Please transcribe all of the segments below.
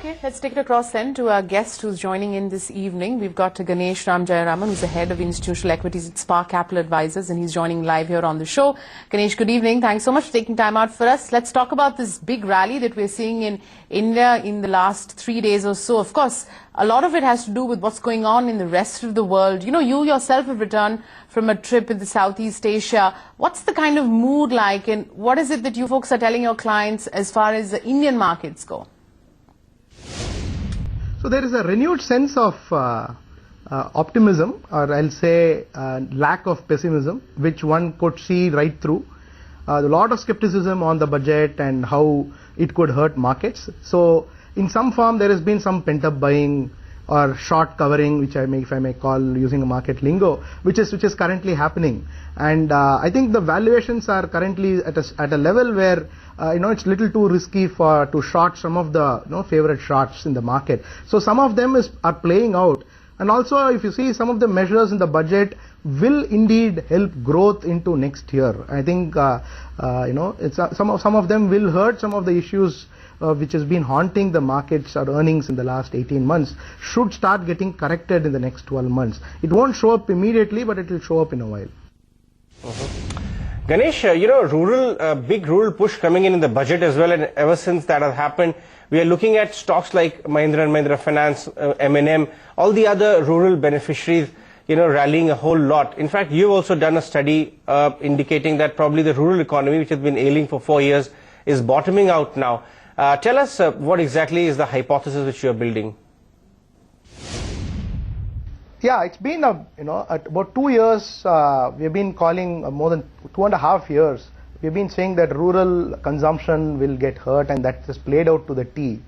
Okay, let's take it across then to our guest who's joining in this evening. We've got Ganeshram, who's the head of institutional equities at Spark Capital Advisors, and he's joining live here on the show. Ganesh, good evening. Thanks so much for taking time out for us. Let's talk about this big rally that we're seeing in India in the last 3 days or so. Of course, a lot of it has to do with what's going on in the rest of the world. You know, you yourself have returned from a trip in the Southeast Asia. What's the kind of mood like, and what is it that you folks are telling your clients as far as the Indian markets go? So there is a renewed sense of optimism, or I'll say lack of pessimism, which one could see right through. A lot of skepticism on the budget and how it could hurt markets. So in some form there has been some pent-up buying or short covering, which if I may call using a market lingo, which is currently happening. And I think the valuations are currently at a level where it's little too risky to short some of the favorite shorts in the market. So some of them are playing out, and also if you see some of the measures in the budget will indeed help growth into next year. I think some of them will hurt some of the issues which has been haunting the markets or earnings in the last 18 months should start getting corrected in the next 12 months. It won't show up immediately, but it will show up in a while. Ganesh, big rural push coming in the budget as well, and ever since that has happened, we are looking at stocks like Mahindra & Mahindra Finance, M&M, all the other rural beneficiaries, rallying a whole lot. In fact, you've also done a study indicating that probably the rural economy, which has been ailing for 4 years, is bottoming out now. Tell us what exactly is the hypothesis which you're building? Yeah, it's been about 2 years. We've been calling more than 2.5 years. We've been saying that rural consumption will get hurt, and that has played out to the T.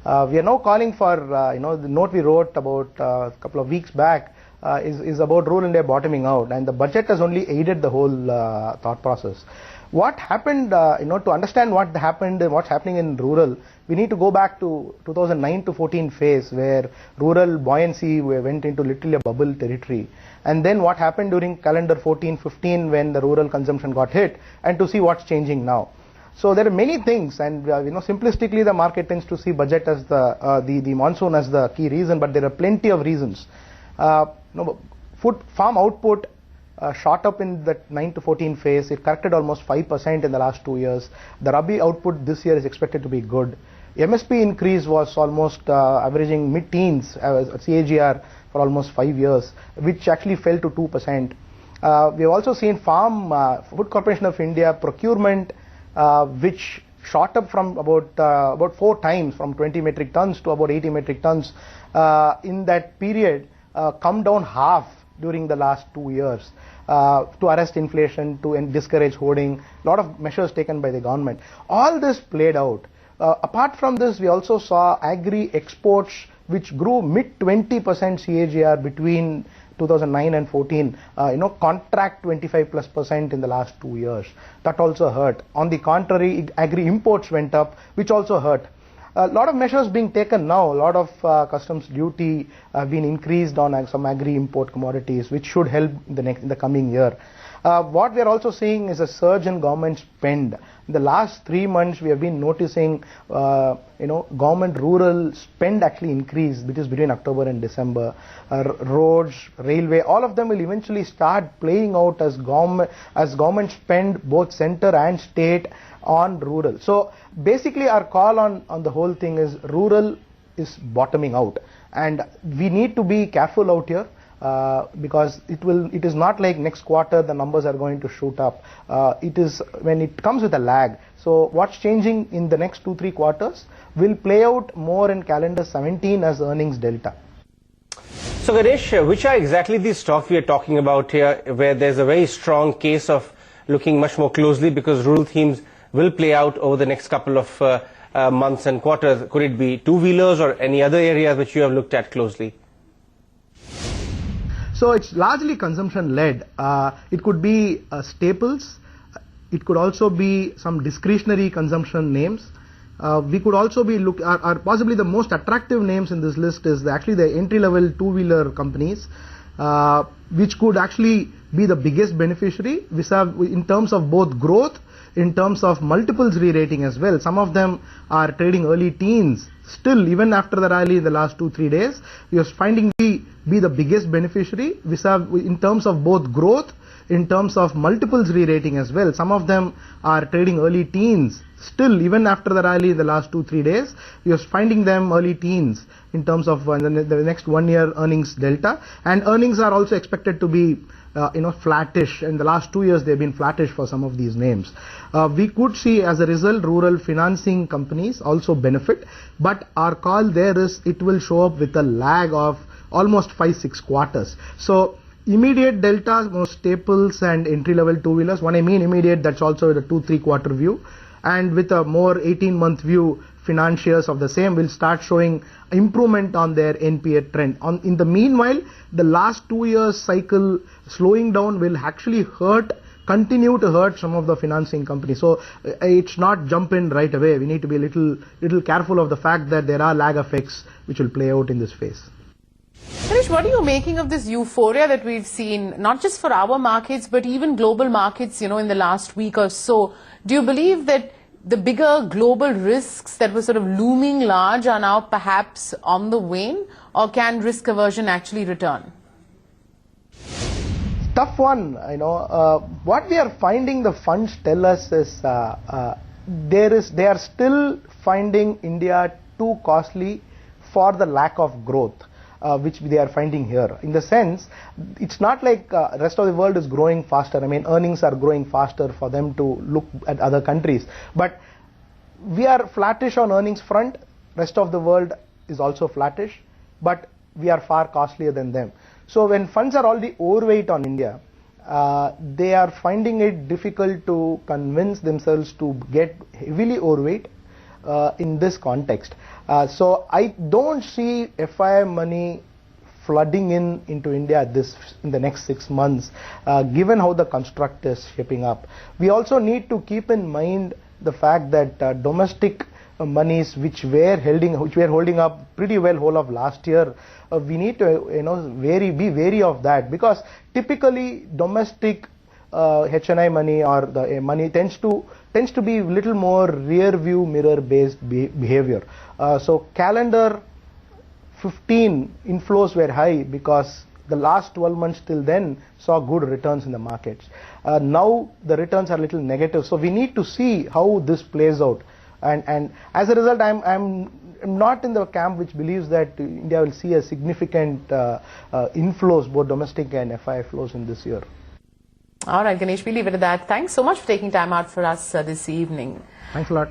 We are now calling for the note we wrote about a couple of weeks back is about rural India bottoming out, and the budget has only aided the whole thought process. What happened, to understand what happened and what's happening in rural, we need to go back to 2009 to 14 phase, where rural buoyancy went into literally a bubble territory. And then what happened during calendar 14-15 when the rural consumption got hit, and to see what's changing now. So there are many things, and simplistically the market tends to see budget as the monsoon as the key reason, but there are plenty of reasons. Farm output shot up in that 9 to 14 phase. It corrected almost 5% in the last 2 years. The Rabi output this year is expected to be good. MSP increase was almost averaging mid-teens CAGR for almost 5 years, which actually fell to 2%. We have also seen Food Corporation of India procurement, which shot up from about 4 times, from 20 metric tons to about 80 metric tons in that period, come down half during the last 2 years to arrest inflation, to discourage hoarding. A lot of measures taken by the government. All this played out. Apart from this, we also saw agri exports, which grew mid-20% CAGR between 2009 and 14, contract 25+% in the last 2 years. That also hurt. On the contrary, agri imports went up, which also hurt. A lot of measures being taken now. A lot of customs duty have been increased on some agri import commodities, which should help in the coming year. What we are also seeing is a surge in government spend. In the last 3 months, we have been noticing, government rural spend actually increase, which is between October and December. Roads, railway, all of them will eventually start playing out as government spend, both center and state, on rural. So basically our call on the whole thing is rural is bottoming out, and we need to be careful out here because it is not like next quarter the numbers are going to shoot up. It is when it comes with a lag. So what's changing in the next 2-3 quarters will play out more in calendar 17 as earnings delta. So Ganesh, which are exactly these stocks we are talking about here, where there's a very strong case of looking much more closely because rural themes will play out over the next couple of months and quarters? Could it be two-wheelers or any other areas which you have looked at closely? So it's largely consumption-led. It could be staples. It could also be some discretionary consumption names. We could also be possibly the most attractive names in this list is actually the entry-level two-wheeler companies, which could actually be the biggest beneficiary in terms of both growth, in terms of multiples re-rating as well. Some of them are trading early teens, still, even after the rally in the last 2-3 days, we are finding be the biggest beneficiary in terms of both growth, in terms of multiples re-rating as well. Some of them are trading early teens. Still, even after the rally in the last 2-3 days, we are finding them early teens in terms of the next 1 year earnings delta. And earnings are also expected to be flattish. In the last 2 years, they've been flattish for some of these names. We could see, as a result, rural financing companies also benefit. But our call there is it will show up with a lag of almost 5-6 quarters. So immediate deltas, more staples and entry-level two-wheelers. When I mean immediate, that's also the 2-3 quarter view. And with a more 18-month view, financiers of the same will start showing improvement on their NPA trend. In the meanwhile, the last 2 years cycle slowing down will actually continue to hurt some of the financing companies. So it's not jump in right away. We need to be a little careful of the fact that there are lag effects which will play out in this phase. Ganesh, what are you making of this euphoria that we've seen, not just for our markets, but even global markets, in the last week or so? Do you believe that the bigger global risks that were sort of looming large are now perhaps on the wane, or can risk aversion actually return? Tough one. What we are finding the funds tell us is they are still finding India too costly for the lack of growth. Which they are finding here. In the sense, it's not like rest of the world is growing faster. I mean, earnings are growing faster for them to look at other countries. But we are flattish on earnings front. Rest of the world is also flattish, but we are far costlier than them. So when funds are already overweight on India, they are finding it difficult to convince themselves to get heavily overweight in this context. So I don't see FII money flooding into India in the next 6 months, given how the construct is shaping up. We also need to keep in mind the fact that domestic monies which were holding up pretty well whole of last year, we need to be wary of that, because typically domestic HNI money or the money tends to be a little more rear view mirror based behavior. So calendar 15 inflows were high because the last 12 months till then saw good returns in the markets. Now the returns are a little negative, so we need to see how this plays out. And as a result, I'm not in the camp which believes that India will see a significant inflows, both domestic and FII flows in this year. All right, Ganesh, we'll leave it at that. Thanks so much for taking time out for us this evening. Thanks a lot.